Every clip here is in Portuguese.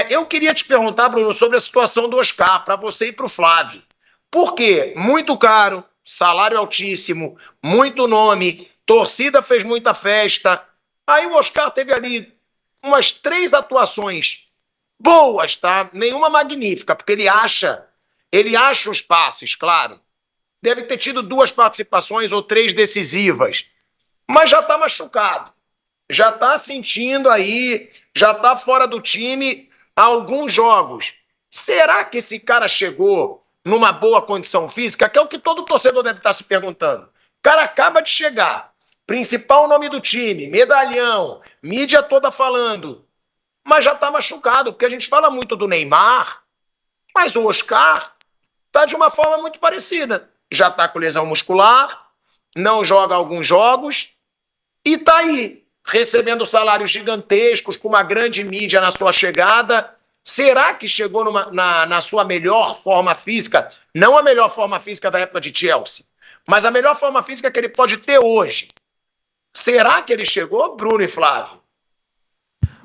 Eu queria te perguntar, Bruno, sobre a situação do Oscar, para você e para o Flávio. Por quê? Muito caro, salário altíssimo, muito nome, torcida fez muita festa. Aí o Oscar teve ali umas 3 atuações boas, tá? Nenhuma magnífica, porque ele acha os passes, claro. Deve ter tido 2 participações ou 3 decisivas, mas já está machucado. Já está sentindo aí, já está fora do time há alguns jogos. Será que esse cara chegou numa boa condição física? Que é o que todo torcedor deve estar se perguntando. O cara acaba de chegar, principal nome do time, medalhão, mídia toda falando, mas já está machucado, porque a gente fala muito do Neymar, mas o Oscar está de uma forma muito parecida. Já está com lesão muscular, não joga alguns jogos e está aí, recebendo salários gigantescos, com uma grande mídia na sua chegada. Será que chegou na sua melhor forma física? Não a melhor forma física da época de Chelsea, mas a melhor forma física que ele pode ter hoje. Será que ele chegou, Bruno e Flávio?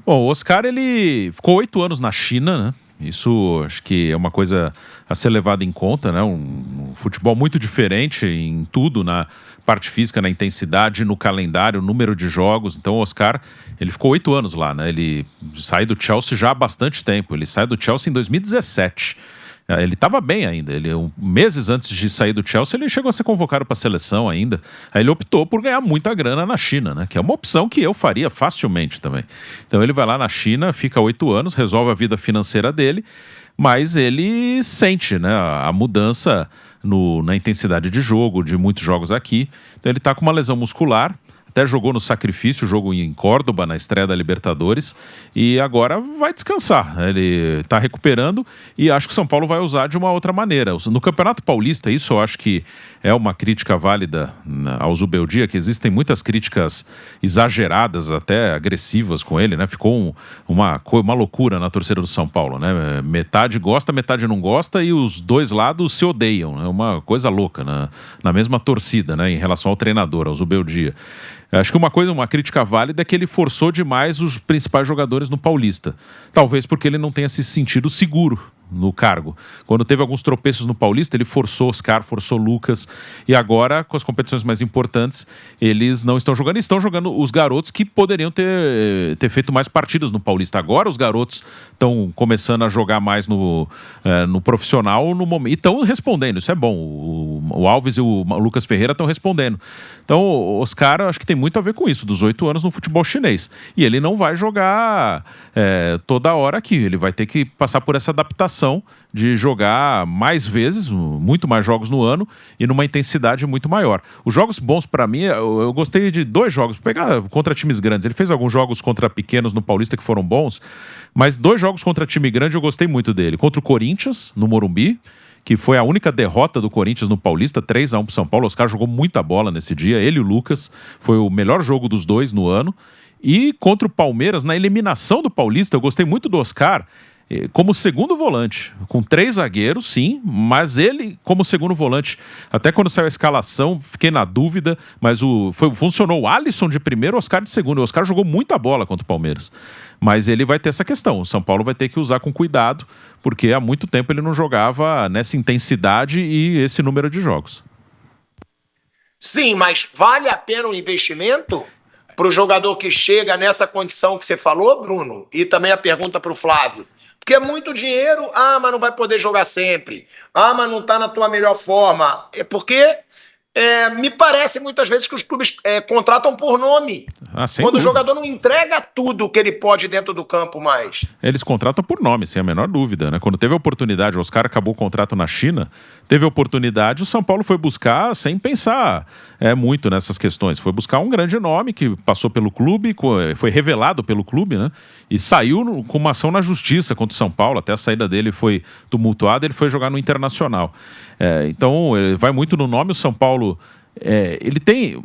Bom, o Oscar, ele ficou 8 anos na China, né? Isso acho que é uma coisa a ser levada em conta, né? Um futebol muito diferente em tudo, na parte física, na intensidade, no calendário, número de jogos. Então o Oscar, ele ficou 8 anos lá, né? Ele sai do Chelsea já há bastante tempo. Ele sai do Chelsea em 2017. Ele estava bem ainda. Meses antes de sair do Chelsea, ele chegou a ser convocado para a seleção ainda. Aí ele optou por ganhar muita grana na China, né? Que é uma opção que eu faria facilmente também. Então ele vai lá na China, fica 8 anos, resolve a vida financeira dele, mas ele sente, né, a mudança na intensidade de jogo, de muitos jogos aqui. Então ele está com uma lesão muscular. Até jogou no sacrifício, jogo em Córdoba, na estreia da Libertadores, e agora vai descansar. Ele está recuperando e acho que o São Paulo vai usar de uma outra maneira. No Campeonato Paulista, isso eu acho que é uma crítica válida ao Zubeldia, que existem muitas críticas exageradas, até agressivas com ele, né? Ficou uma loucura na torcida do São Paulo, né? Metade gosta, metade não gosta, e os dois lados se odeiam. É uma coisa louca na mesma torcida, né? Em relação ao treinador, ao Zubeldia. Acho que uma crítica válida é que ele forçou demais os principais jogadores no Paulista. Talvez porque ele não tenha se sentido seguro no cargo. Quando teve alguns tropeços no Paulista, ele forçou Oscar, forçou Lucas, e agora, com as competições mais importantes, eles não estão jogando, estão jogando os garotos que poderiam ter feito mais partidas no Paulista. Agora os garotos estão começando a jogar mais no profissional no momento, e estão respondendo, isso é bom. O Alves e o Lucas Ferreira estão respondendo. Então o Oscar, acho que tem muito a ver com isso, dos 8 anos no futebol chinês. E ele não vai jogar toda hora aqui, ele vai ter que passar por essa adaptação de jogar mais vezes, muito mais jogos no ano e numa intensidade muito maior. Os jogos bons para mim, eu gostei de 2 jogos, pegar contra times grandes. Ele fez alguns jogos contra pequenos no Paulista que foram bons, mas 2 jogos contra time grande eu gostei muito dele. Contra o Corinthians, no Morumbi, que foi a única derrota do Corinthians no Paulista, 3-1 pro São Paulo. O Oscar jogou muita bola nesse dia, ele e o Lucas, foi o melhor jogo dos dois no ano. E contra o Palmeiras, na eliminação do Paulista, eu gostei muito do Oscar como segundo volante, com 3 zagueiros, sim, mas ele como segundo volante. Até quando saiu a escalação, fiquei na dúvida, mas funcionou o Alisson de primeiro, o Oscar de segundo. O Oscar jogou muita bola contra o Palmeiras, mas ele vai ter essa questão. O São Paulo vai ter que usar com cuidado, porque há muito tempo ele não jogava nessa intensidade e esse número de jogos. Sim, mas vale a pena o investimento para o jogador que chega nessa condição que você falou, Bruno? E também a pergunta para o Flávio. Porque é muito dinheiro, mas não vai poder jogar sempre. Mas não está na tua melhor forma. É porque me parece muitas vezes que os clubes contratam por nome. Quando o jogador não entrega tudo que ele pode dentro do campo mais. Eles contratam por nome, sem a menor dúvida, né? Quando teve a oportunidade, o Oscar acabou o contrato na China, teve a oportunidade, o São Paulo foi buscar sem pensar muito nessas questões. Foi buscar um grande nome que passou pelo clube, foi revelado pelo clube, né? E saiu com uma ação na justiça contra o São Paulo, até a saída dele foi tumultuada, ele foi jogar no Internacional. Então, vai muito no nome. O São Paulo,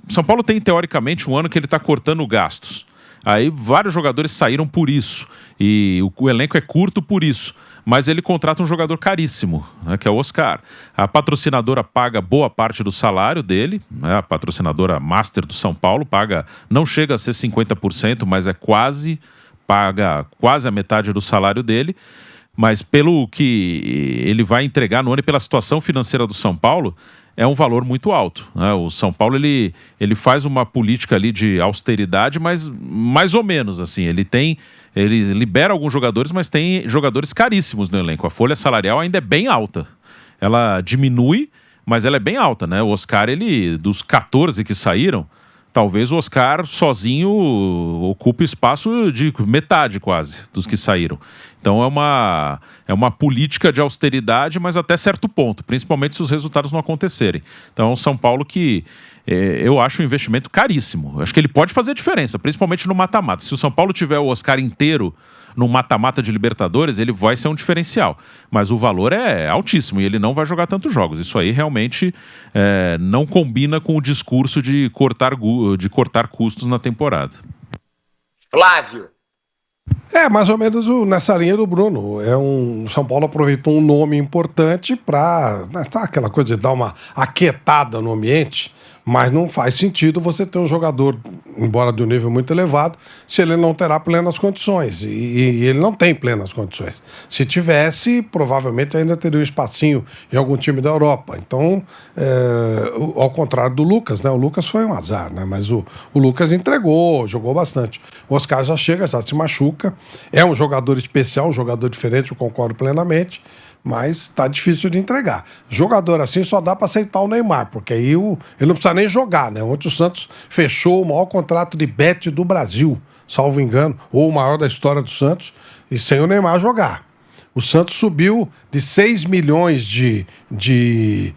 São Paulo tem, teoricamente, um ano que ele está cortando gastos. Aí vários jogadores saíram por isso, e o elenco é curto por isso. Mas ele contrata um jogador caríssimo, né, que é o Oscar. A patrocinadora paga boa parte do salário dele, né, a patrocinadora Master do São Paulo paga, não chega a ser 50%, mas é quase, paga quase a metade do salário dele, mas pelo que ele vai entregar no ano e pela situação financeira do São Paulo, é um valor muito alto, né? O São Paulo ele faz uma política ali de austeridade, mas mais ou menos assim. Ele libera alguns jogadores, mas tem jogadores caríssimos no elenco. A folha salarial ainda é bem alta. Ela diminui, mas ela é bem alta, né? O Oscar, dos 14 que saíram, talvez o Oscar sozinho ocupe espaço de metade quase dos que saíram. Então é uma política de austeridade, mas até certo ponto, principalmente se os resultados não acontecerem. Então é um São Paulo que eu acho um investimento caríssimo. Acho que ele pode fazer diferença, principalmente no mata-mata. Se o São Paulo tiver o Oscar inteiro no mata-mata de Libertadores, ele vai ser um diferencial. Mas o valor é altíssimo e ele não vai jogar tantos jogos. Isso aí realmente não combina com o discurso de cortar custos na temporada. Flávio. Mais ou menos nessa linha do Bruno. O São Paulo aproveitou um nome importante para aquela coisa de dar uma aquietada no ambiente, mas não faz sentido você ter um jogador, embora de um nível muito elevado, se ele não terá plenas condições. E ele não tem plenas condições. Se tivesse, provavelmente ainda teria um espacinho em algum time da Europa. Então, ao contrário do Lucas, né? O Lucas foi um azar, né? Mas o Lucas entregou, jogou bastante. O Oscar já chega, já se machuca. É um jogador especial, um jogador diferente, eu concordo plenamente. Mas está difícil de entregar. Jogador assim só dá para aceitar o Neymar, porque aí ele não precisa nem jogar, né? Ontem o Santos fechou o maior contrato de bet do Brasil, salvo engano, ou o maior da história do Santos, e sem o Neymar jogar. O Santos subiu de 6 milhões de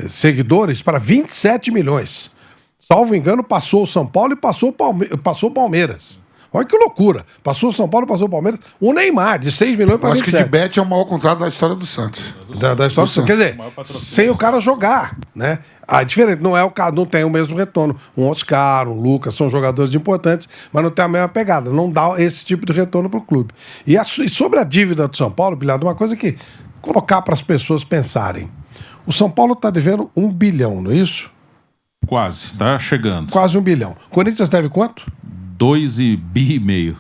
seguidores para 27 milhões. Salvo engano, passou o São Paulo e passou o Palmeiras. Olha que loucura. Passou o São Paulo, passou o Palmeiras. O Neymar, de 6 milhões para 27. Eu acho que de bet é o maior contrato da história do Santos. Da história do Santos. Quer dizer, sem o cara jogar, né? Diferente, não tem o mesmo retorno. Um Oscar, um Lucas, são jogadores importantes, mas não tem a mesma pegada. Não dá esse tipo de retorno para o clube. E sobre a dívida do São Paulo, Bilhado, uma coisa que colocar para as pessoas pensarem. O São Paulo está devendo 1 bilhão, não é isso? Quase, tá chegando. Quase 1 bilhão. Corinthians deve quanto? 2,5 bi.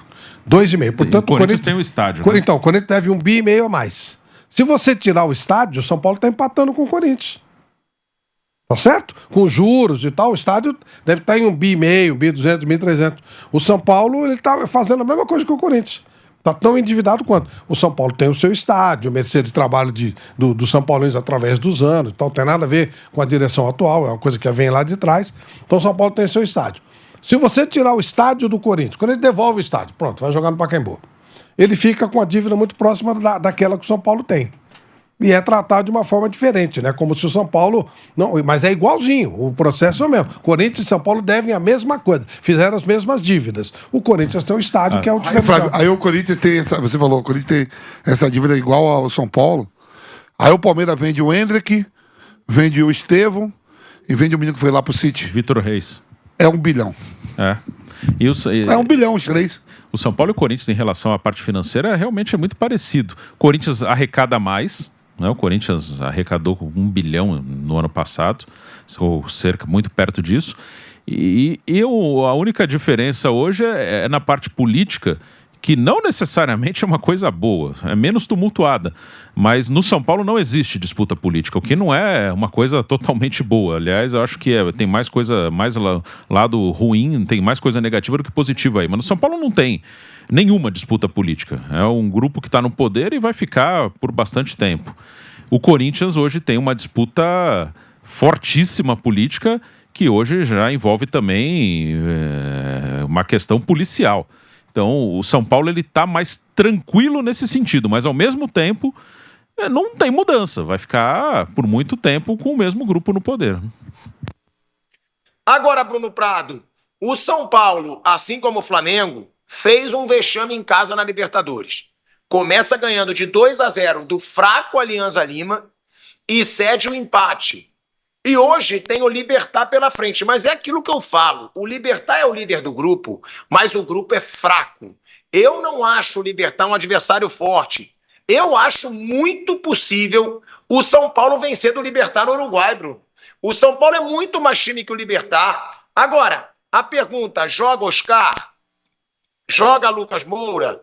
2,5. Portanto, o Corinthians tem o estádio. Né? Então, o Corinthians deve 1,5 bi a mais. Se você tirar o estádio, o São Paulo está empatando com o Corinthians. Tá certo? Com juros e tal, o estádio deve estar em 1,5 bi, 1,2 bi, 1,300. O São Paulo, ele está fazendo a mesma coisa que o Corinthians. Está tão endividado quanto. O São Paulo tem o seu estádio, mercê de trabalho do São Paulinos através dos anos, então não tem nada a ver com a direção atual, é uma coisa que vem lá de trás. Então o São Paulo tem o seu estádio. Se você tirar o estádio do Corinthians, quando ele devolve o estádio, pronto, vai jogar no Pacaembu. Ele fica com a dívida muito próxima daquela que o São Paulo tem. E é tratado de uma forma diferente, né? Como se o São Paulo... Não, mas é igualzinho, o processo é o mesmo. Corinthians e São Paulo devem a mesma coisa, fizeram as mesmas dívidas. O Corinthians tem um estádio que é o diferencial. Aí o Corinthians tem você falou, o Corinthians tem essa dívida igual ao São Paulo. Aí o Palmeiras vende o Hendrick, vende o Estevão e vende o menino que foi lá pro City. Vitor Reis. É 1 bilhão. É 1 bilhão os três. O São Paulo e o Corinthians, em relação à parte financeira, realmente é muito parecido. O Corinthians arrecada mais, né? O Corinthians arrecadou 1 bilhão no ano passado, ou cerca, muito perto disso. E a única diferença hoje é na parte política, que não necessariamente é uma coisa boa, é menos tumultuada. Mas no São Paulo não existe disputa política, o que não é uma coisa totalmente boa. Aliás, eu acho que tem mais coisa, lado ruim, tem mais coisa negativa do que positiva aí. Mas no São Paulo não tem nenhuma disputa política. É um grupo que está no poder e vai ficar por bastante tempo. O Corinthians hoje tem uma disputa fortíssima política, que hoje já envolve também uma questão policial. Então, o São Paulo ele está mais tranquilo nesse sentido, mas ao mesmo tempo não tem mudança. Vai ficar por muito tempo com o mesmo grupo no poder. Agora, Bruno Prado, o São Paulo, assim como o Flamengo, fez um vexame em casa na Libertadores. Começa ganhando de 2-0 do fraco Alianza Lima e cede o empate. E hoje tem o Libertad pela frente, mas é aquilo que eu falo, o Libertad é o líder do grupo, mas o grupo é fraco. Eu não acho o Libertad um adversário forte. Eu acho muito possível o São Paulo vencer do Libertad no Uruguai, Bruno. O São Paulo é muito mais time que o Libertad. Agora, a pergunta, joga Oscar? joga Lucas Moura,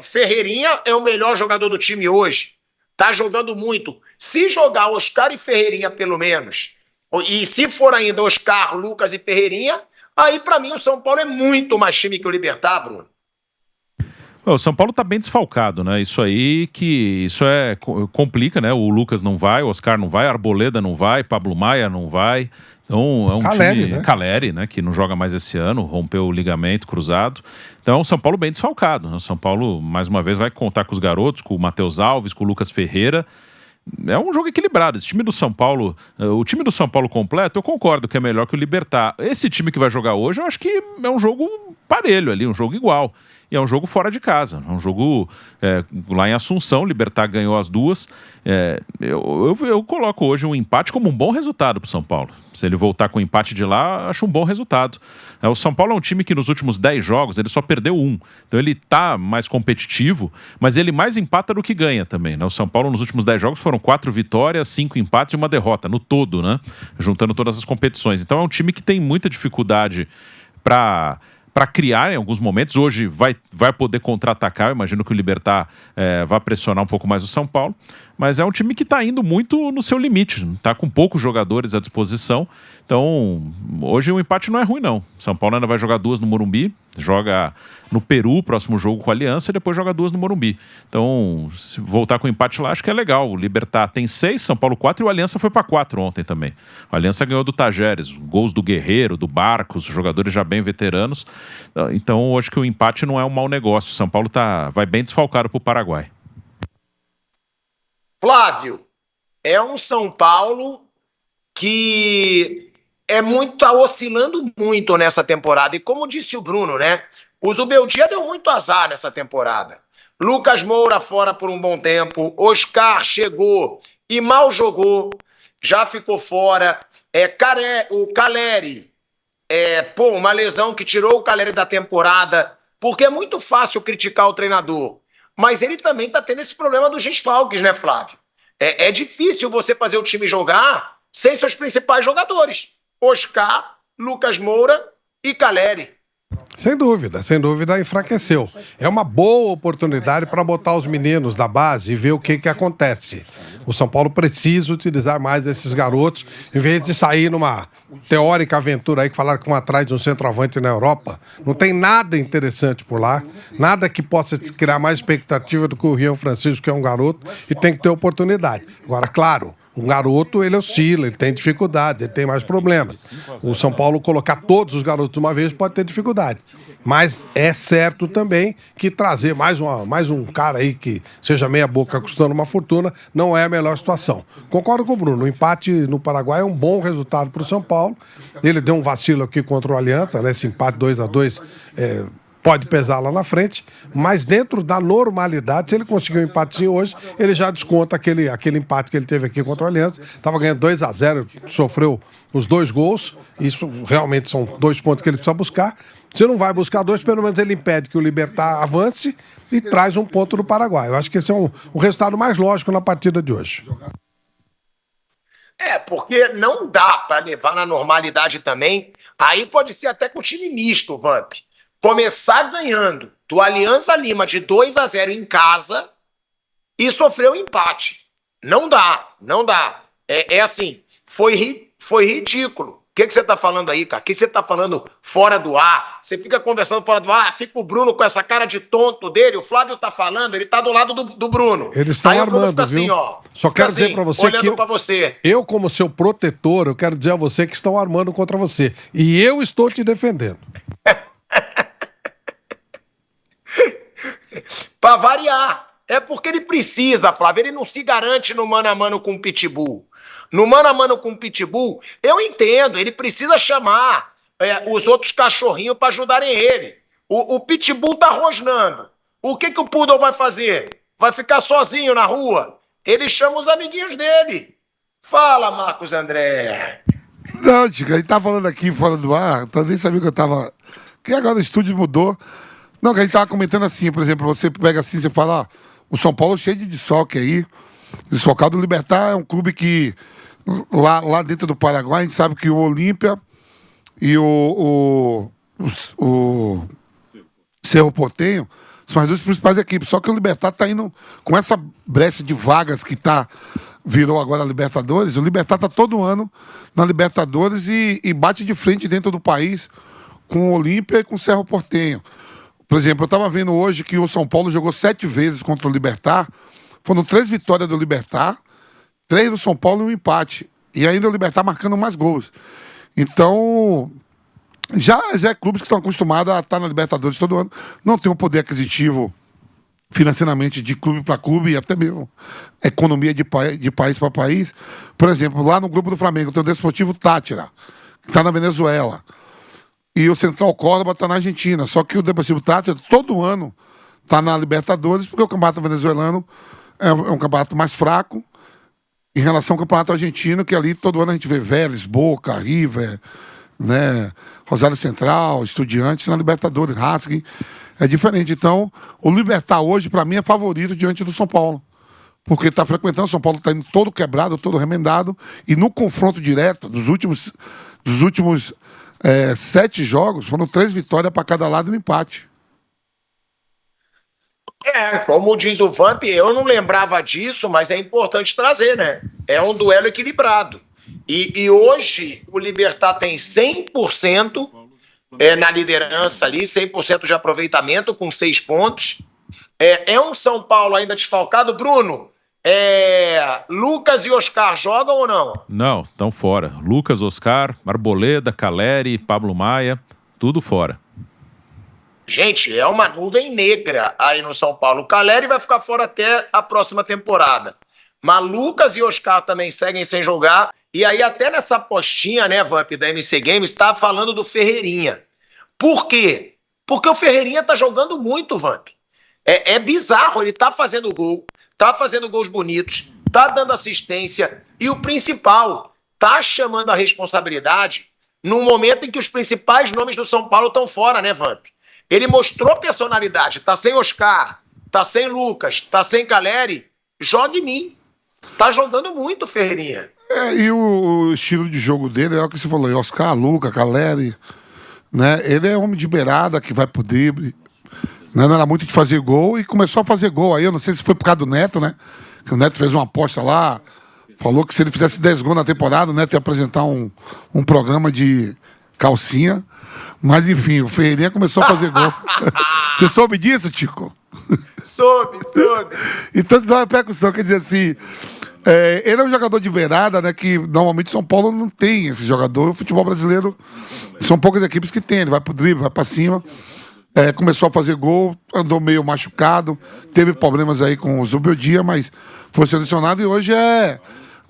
Ferreirinha é o melhor jogador do time hoje, tá jogando muito. Se jogar Oscar e Ferreirinha pelo menos, e se for ainda Oscar, Lucas e Ferreirinha, aí pra mim o São Paulo é muito mais time que o Libertad, Bruno. O São Paulo tá bem desfalcado, né? Isso complica, né? O Lucas não vai, o Oscar não vai, Arboleda não vai, Pablo Maia não vai. Então é um Caleri, time... né? Caleri, né? Que não joga mais esse ano, rompeu o ligamento cruzado. Então o São Paulo bem desfalcado, né? O São Paulo, mais uma vez, vai contar com os garotos, com o Matheus Alves, com o Lucas Ferreira. É um jogo equilibrado. Esse time do São Paulo, o time do São Paulo completo, eu concordo que é melhor que o Libertad. Esse time que vai jogar hoje, eu acho que é um jogo parelho ali, um jogo igual. E é um jogo fora de casa, é um jogo lá em Assunção, o Libertad ganhou as duas. Eu coloco hoje um empate como um bom resultado para o São Paulo. Se ele voltar com o empate de lá, acho um bom resultado. O São Paulo é um time que nos últimos 10 jogos ele só perdeu um. Então ele tá mais competitivo, mas ele mais empata do que ganha também, né? O São Paulo nos últimos 10 jogos foram 4 vitórias, 5 empates e uma derrota, no todo, né? Juntando todas as competições. Então é um time que tem muita dificuldade para criar em alguns momentos. Hoje vai poder contra-atacar. Eu imagino que o Libertad vai pressionar um pouco mais o São Paulo, mas é um time que está indo muito no seu limite, está com poucos jogadores à disposição. Então hoje o empate não é ruim, não. São Paulo ainda vai jogar 2 no Morumbi, joga no Peru o próximo jogo com a Aliança e depois joga 2 no Morumbi. Então, se voltar com o empate lá, acho que é legal. O Libertad tem 6, São Paulo 4 e o Aliança foi para 4 ontem também. O Aliança ganhou do Tajeres, gols do Guerreiro, do Barcos, jogadores já bem veteranos. Então, acho que o empate não é um mau negócio. O São Paulo vai bem desfalcado para o Paraguai. Flávio, é um São Paulo que tá oscilando muito nessa temporada. E como disse o Bruno, né? O Zubeldia deu muito azar nessa temporada. Lucas Moura fora por um bom tempo. Oscar chegou e mal jogou. Já ficou fora. O Caleri. Uma lesão que tirou o Caleri da temporada. Porque é muito fácil criticar o treinador. Mas ele também tá tendo esse problema dos desfalques, né, Flávio? É difícil você fazer o time jogar sem seus principais jogadores. Oscar, Lucas Moura e Caleri. Sem dúvida, enfraqueceu. É uma boa oportunidade para botar os meninos da base e ver o que acontece. O São Paulo precisa utilizar mais esses garotos, em vez de sair numa teórica aventura aí que falaram que vão atrás de um centroavante na Europa. Não tem nada interessante por lá, nada que possa criar mais expectativa do que o Rian Francisco, que é um garoto, e tem que ter oportunidade. Agora, claro, um garoto, ele oscila, ele tem dificuldade, ele tem mais problemas. O São Paulo colocar todos os garotos de uma vez pode ter dificuldade. Mas é certo também que trazer mais um cara aí que seja meia boca custando uma fortuna não é a melhor situação. Concordo com o Bruno, o empate no Paraguai é um bom resultado para o São Paulo. Ele deu um vacilo aqui contra o Aliança, né? Esse empate 2-2 pode pesar lá na frente, mas dentro da normalidade, se ele conseguir um empatezinho hoje, ele já desconta aquele empate que ele teve aqui contra o Aliança. Estava ganhando 2-0, sofreu os 2 gols, isso realmente são 2 pontos que ele precisa buscar. Se não vai buscar 2, pelo menos ele impede que o Libertad avance e traz um ponto do Paraguai. Eu acho que esse é o resultado mais lógico na partida de hoje. Porque não dá para levar na normalidade também. Aí pode ser até com time misto, Vamp. Começar ganhando do Alianza Lima de 2-0 em casa e sofrer um empate. Não dá. Assim, foi ridículo. O que você tá falando aí, cara? O que você tá falando fora do ar? Você fica conversando fora do ar, fica o Bruno com essa cara de tonto dele, o Flávio tá falando, ele tá do lado do Bruno. Eles estão aí armando, o Bruno fica viu? assim, ó. Só quero dizer pra você olhando que pra você. Eu, como seu protetor, eu quero dizer a você que estão armando contra você. E eu estou te defendendo. Pra variar. É porque ele precisa, Flávio. Ele não se garante no mano a mano com o Pitbull. No mano a mano com o Pitbull, eu entendo. Ele precisa chamar os outros cachorrinhos pra ajudarem ele. O Pitbull tá rosnando. O que o Poodle vai fazer? Vai ficar sozinho na rua? Ele chama os amiguinhos dele. Fala, Marcos André. Não, Chico, a gente tá falando aqui fora do ar, eu nem sabia que eu tava... Que agora o estúdio mudou. Não, que a gente tava comentando assim, por exemplo, você pega assim, você fala, o São Paulo cheio de desfalque aí, desfalcado. O Libertad é um clube que, lá dentro do Paraguai, a gente sabe que o Olímpia e o Cerro Porteño, são as duas principais equipes. Só que o Libertad está indo com essa brecha de vagas que virou agora a Libertadores. O Libertad está todo ano na Libertadores e bate de frente dentro do país com o Olímpia e com o Cerro Porteño. Por exemplo, eu estava vendo hoje que o São Paulo jogou 7 vezes contra o Libertad. Foram 3 vitórias do Libertad, 3 do São Paulo e um empate. E ainda o Libertad marcando mais gols. Então, já é clubes que estão acostumados a estar na Libertadores todo ano. Não tem um poder aquisitivo financeiramente de clube para clube e até mesmo economia de país para país. Por exemplo, lá no grupo do Flamengo tem o Desportivo Táchira, que está na Venezuela. E o Central Córdoba está na Argentina. Só que o Deportivo Táchira todo ano está na Libertadores, porque o campeonato venezuelano é um campeonato mais fraco em relação ao campeonato argentino, que ali todo ano a gente vê Vélez, Boca, River, né, Rosário Central, Estudiantes, na Libertadores, Racing. É diferente. Então, o Libertad hoje, para mim, é favorito diante do São Paulo. Porque está frequentando, o São Paulo está indo todo quebrado, todo remendado. E no confronto direto, dos últimos 7 jogos, foram 3 vitórias para cada lado e um empate. Como diz o Vamp, eu não lembrava disso, mas é importante trazer, né? É um duelo equilibrado. E hoje o Libertad tem 100% na liderança ali, 100% de aproveitamento com 6 pontos. É um São Paulo ainda desfalcado. Bruno, Lucas e Oscar jogam ou não? Não, estão fora. Lucas, Oscar, Arboleda, Caleri, Pablo Maia, tudo fora. Gente, é uma nuvem negra aí no São Paulo. O Caleri vai ficar fora até a próxima temporada. Mas Lucas e Oscar também seguem sem jogar. E aí até nessa apostinha, né, Vamp, da MC Games, tá falando do Ferreirinha. Por quê? Porque o Ferreirinha tá jogando muito, Vamp. É bizarro, ele tá fazendo gol, tá fazendo gols bonitos, tá dando assistência. E o principal, tá chamando a responsabilidade no momento em que os principais nomes do São Paulo estão fora, né, Vamp? Ele mostrou personalidade, tá sem Oscar, tá sem Lucas, tá sem Caleri, joga em mim. Tá jogando muito, Ferreirinha. E o estilo de jogo dele é o que você falou, Oscar, Lucas, Caleri, né? Ele é homem de beirada que vai pro drible, né? Não era muito de fazer gol e começou a fazer gol aí, eu não sei se foi por causa do Neto, né? Que o Neto fez uma aposta lá, falou que se ele fizesse 10 gols na temporada, o Neto ia apresentar um programa de calcinha. Mas enfim, o Ferreirinha começou a fazer gol. Você soube disso, Tico? Soube. Então, se dá uma repercussão, quer dizer assim, ele é um jogador de beirada, né, que normalmente São Paulo não tem esse jogador. O futebol brasileiro, são poucas equipes que tem. Ele vai pro drible, vai pra cima. Começou a fazer gol, andou meio machucado, teve problemas aí com o Zubeldia, mas foi selecionado e hoje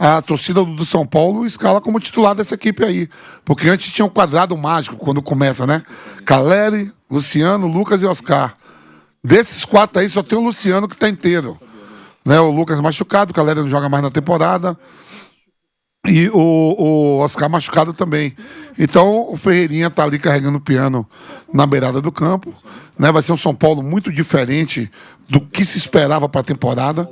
a torcida do São Paulo escala como titular dessa equipe aí. Porque antes tinha um quadrado mágico quando começa, né? Caleri, Luciano, Lucas e Oscar. Desses 4 aí, só tem o Luciano que tá inteiro. Né? O Lucas machucado, o Caleri não joga mais na temporada. E o Oscar machucado também. Então, o Ferreirinha tá ali carregando o piano na beirada do campo. Né? Vai ser um São Paulo muito diferente do que se esperava para a temporada.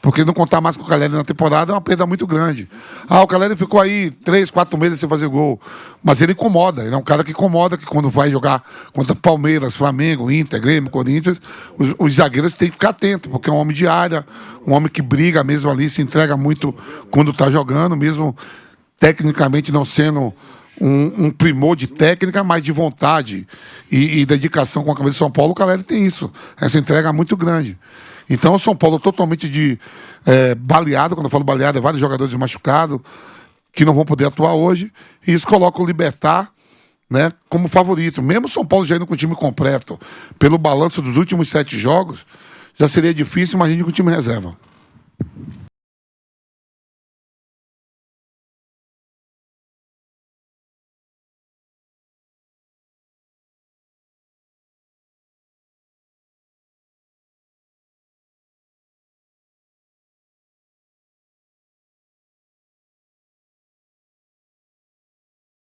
Porque não contar mais com o Caleri na temporada é uma perda muito grande. O Caleri ficou aí 3, 4 meses sem fazer gol. Mas ele incomoda. Ele é um cara que incomoda, que quando vai jogar contra Palmeiras, Flamengo, Inter, Grêmio, Corinthians, os zagueiros têm que ficar atentos, porque é um homem de área, um homem que briga mesmo ali, se entrega muito quando está jogando, mesmo tecnicamente não sendo um primor de técnica, mas de vontade e dedicação com a camisa de São Paulo. O Caleri tem isso. Essa entrega é muito grande. Então, o São Paulo totalmente baleado. Quando eu falo baleado, é vários jogadores machucados que não vão poder atuar hoje. E isso coloca o Libertad, né, como favorito. Mesmo o São Paulo já indo com o time completo, pelo balanço dos últimos 7 jogos, já seria difícil, imagine com o time reserva.